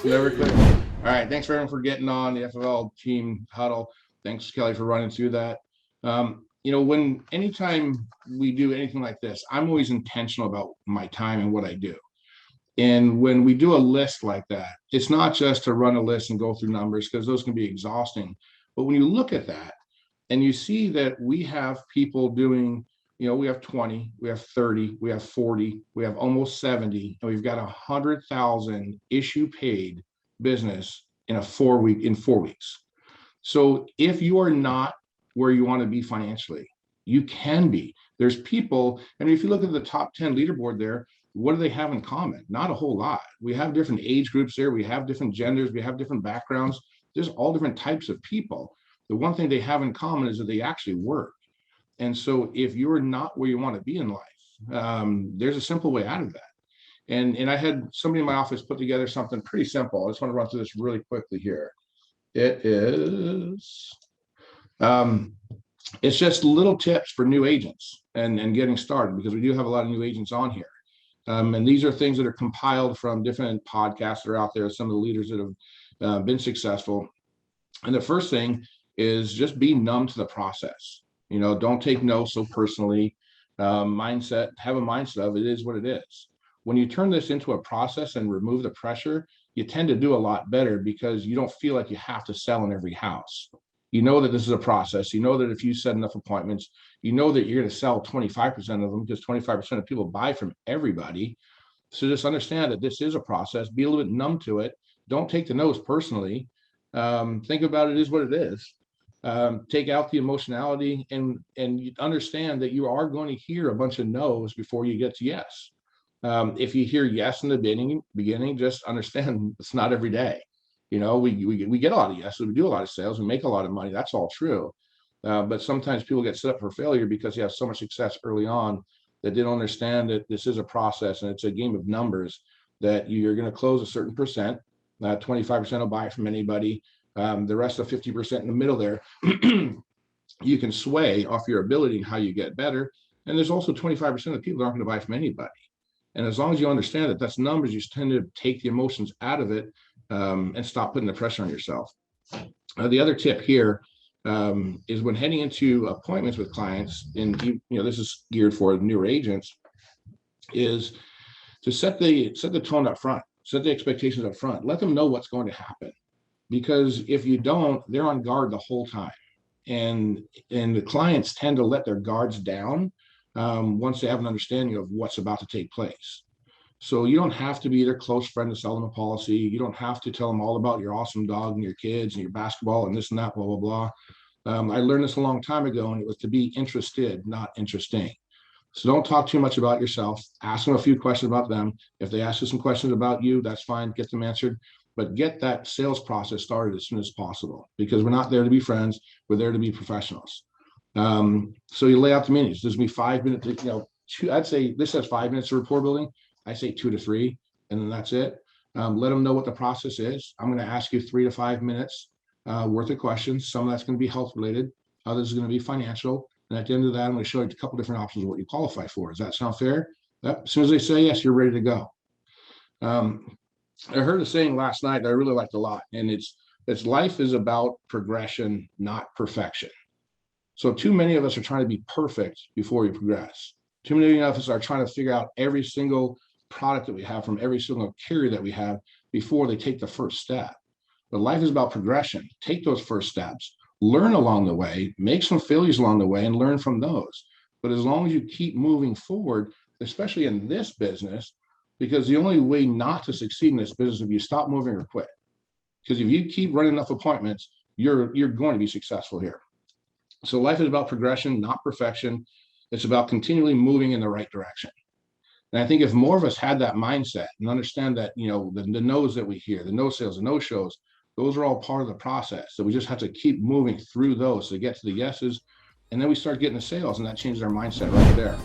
Never quit. All right. Thanks everyone for getting on the FFL team huddle. Thanks, Kelly, for running through that. Anytime we do anything like this, I'm always intentional about my time and what I do. And when we do a list like that, it's not just to run a list and go through numbers, because those can be exhausting. But when you look at that and you see that we have people doing, we have 20, we have 30, we have 40, we have almost 70, and we've got 100,000 issue paid business in 4 weeks. So if you are not where you want to be financially, you can be. There's people, and if you look at the top 10 leaderboard there, what do they have in common? Not a whole lot. We have different age groups there. We have different genders. We have different backgrounds. There's all different types of people. The one thing they have in common is that they actually work. And so if you're not where you want to be in life, there's a simple way out of that. And I had somebody in my office put together something pretty simple. I just want to run through this really quickly here. It is, it's just little tips for new agents and getting started, because we do have a lot of new agents on here. And these are things that are compiled from different podcasts that are out there, some of the leaders that have been successful. And the first thing is just be numb to the process. Don't take no so personally. Have a mindset of it is what it is. When you turn this into a process and remove the pressure, you tend to do a lot better, because you don't feel like you have to sell in every house. You know that this is a process. You know that if you set enough appointments, you know that you're going to sell 25% of them, because 25% of people buy from everybody. So just understand that this is a process. Be a little bit numb to it. Don't take the no's personally. Think about it is what it is. Take out the emotionality and you understand that you are going to hear a bunch of no's before you get to yes. If you hear yes in the beginning, just understand it's not every day. We get a lot of yeses, we do a lot of sales, we make a lot of money. That's all true. But sometimes people get set up for failure because they have so much success early on that they don't understand that this is a process and it's a game of numbers, that you're going to close a certain percent. 25% will buy from anybody. The rest of 50% in the middle there, you can sway off your ability and how you get better. And there's also 25% of people that aren't going to buy from anybody. And as long as you understand that that's numbers, you tend to take the emotions out of it and stop putting the pressure on yourself. The other tip here is when heading into appointments with clients, and this is geared for newer agents, is to set the tone up front, set the expectations up front, let them know what's going to happen. Because if you don't, they're on guard the whole time. And the clients tend to let their guards down once they have an understanding of what's about to take place. So you don't have to be their close friend to sell them a policy. You don't have to tell them all about your awesome dog and your kids and your basketball and this and that, blah, blah, blah. I learned this a long time ago, and it was to be interested, not interesting. So don't talk too much about yourself. Ask them a few questions about them. If they ask you some questions about you, that's fine. Get them answered. But get that sales process started as soon as possible, because we're not there to be friends. We're there to be professionals. So you lay out the meetings. There's going to be 5 minutes, I'd say this has 5 minutes of rapport building. I say 2 to 3, and then that's it. Let them know what the process is. I'm going to ask you 3 to 5 minutes worth of questions. Some of that's going to be health related. Others are going to be financial. And at the end of that, I'm going to show you a couple different options of what you qualify for. Does that sound fair? Yep. As soon as they say yes, you're ready to go. I heard a saying last night that I really liked a lot, and it's life is about progression, not perfection. So too many of us are trying to be perfect before we progress. Too many of us are trying to figure out every single product that we have from every single carrier that we have before they take the first step. But life is about progression. Take those first steps, learn along the way, make some failures along the way, and learn from those. But as long as you keep moving forward, especially in this business, because the only way not to succeed in this business is if you stop moving or quit. Because if you keep running enough appointments, you're going to be successful here. So life is about progression, not perfection. It's about continually moving in the right direction. And I think if more of us had that mindset and understand that, the no's that we hear, the no sales, the no shows, those are all part of the process. So we just have to keep moving through those to get to the yeses. And then we start getting the sales, and that changes our mindset right there.